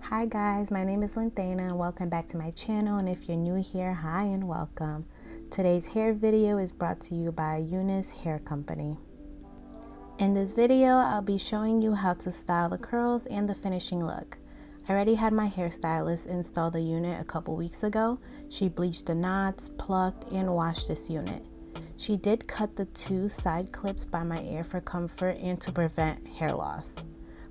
Hi guys, my name is Linthana and welcome back to my channel, and if you're new here, hi and welcome. Today's hair video is brought to you by Unice Hair Company. In this video, I'll be showing you how to style the curls and the finishing look. I already had my hairstylist install the unit a couple weeks ago. She bleached the knots, plucked, and washed this unit. She did cut the two side clips by my ear for comfort and to prevent hair loss.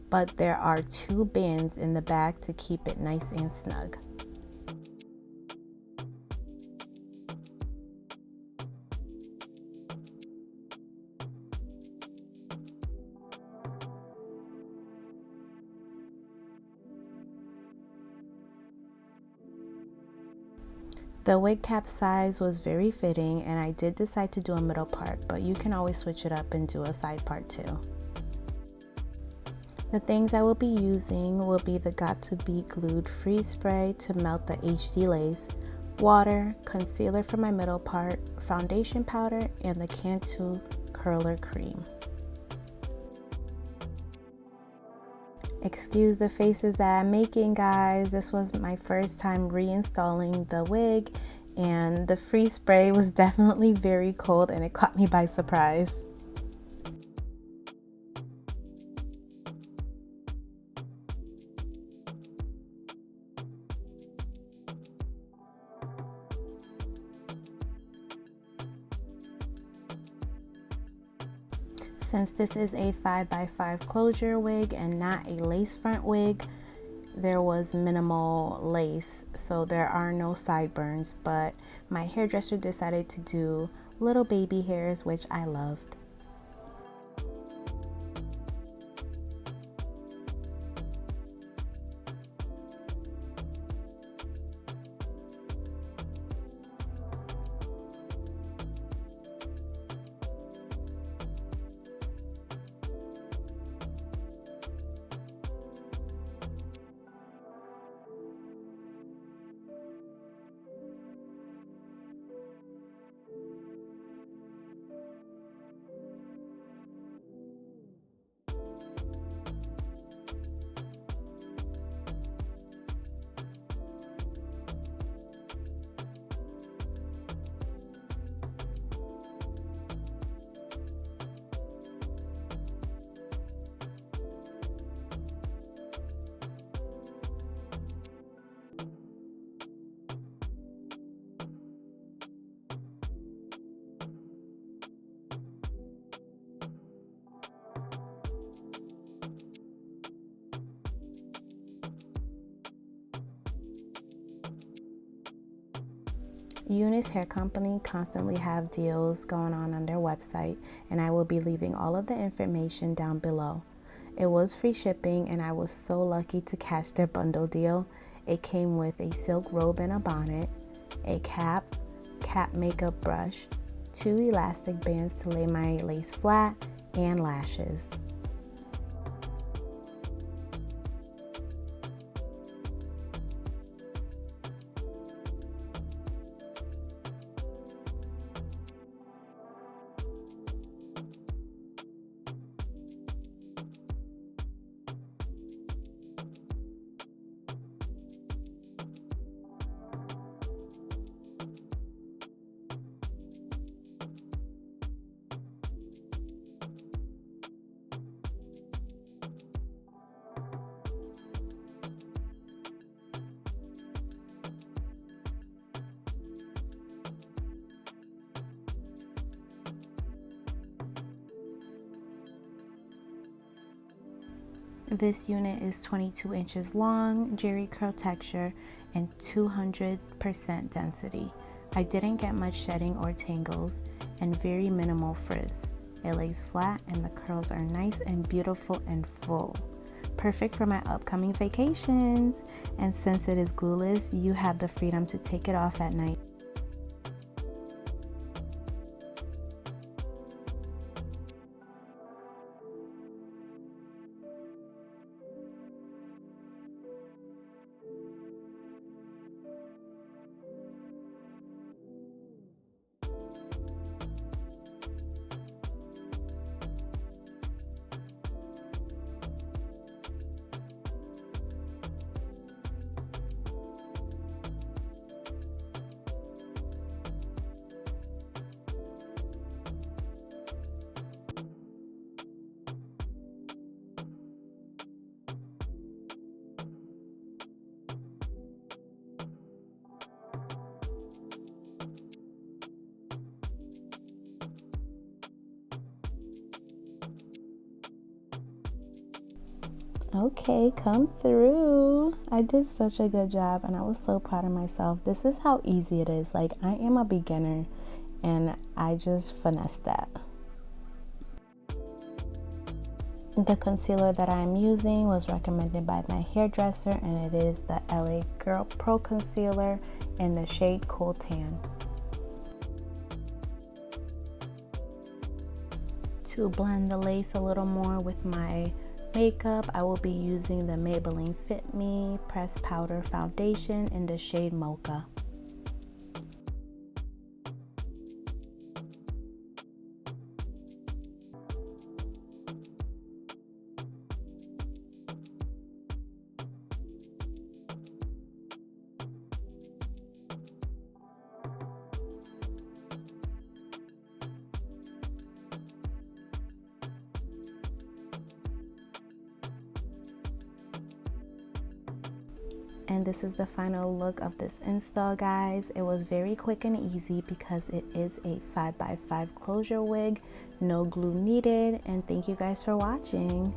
But there are two bands in the back to keep it nice and snug. The wig cap size was very fitting, and I did decide to do a middle part, but you can always switch it up and do a side part too. The things I will be using will be the Got To Be Glued Freeze Spray to melt the HD lace, water, concealer for my middle part, foundation powder, and the Cantu curler cream. Excuse the faces that I'm making, guys. This was my first time reinstalling the wig, and the freeze spray was definitely very cold and it caught me by surprise. Since this is a 5x5 closure wig and not a lace front wig, there was minimal lace, so there are no sideburns, but my hairdresser decided to do little baby hairs, which I loved. Unice Hair Company constantly have deals going on their website, and I will be leaving all of the information down below. It was free shipping, and I was so lucky to catch their bundle deal. It came with a silk robe and a bonnet, a cap makeup brush, two elastic bands to lay my lace flat, and lashes. This unit is 22 inches long, jerry curl texture, and 200% density. I didn't get much shedding or tangles, and very minimal frizz. It lays flat and the curls are nice and beautiful and full. Perfect for my upcoming vacations. And since it is glueless, you have the freedom to take it off at night. Okay, come through. I did such a good job and I was so proud of myself. This is how easy it is. Like, I am a beginner and I just finessed that. The concealer that I'm using was recommended by my hairdresser, and it is the LA Girl Pro Concealer in the shade Cool Tan. To blend the lace a little more with my makeup, I will be using the Maybelline Fit Me Pressed Powder Foundation in the shade Mocha. And this is the final look of this install, guys. It was very quick and easy because it is a 5x5 closure wig, no glue needed. And thank you guys for watching.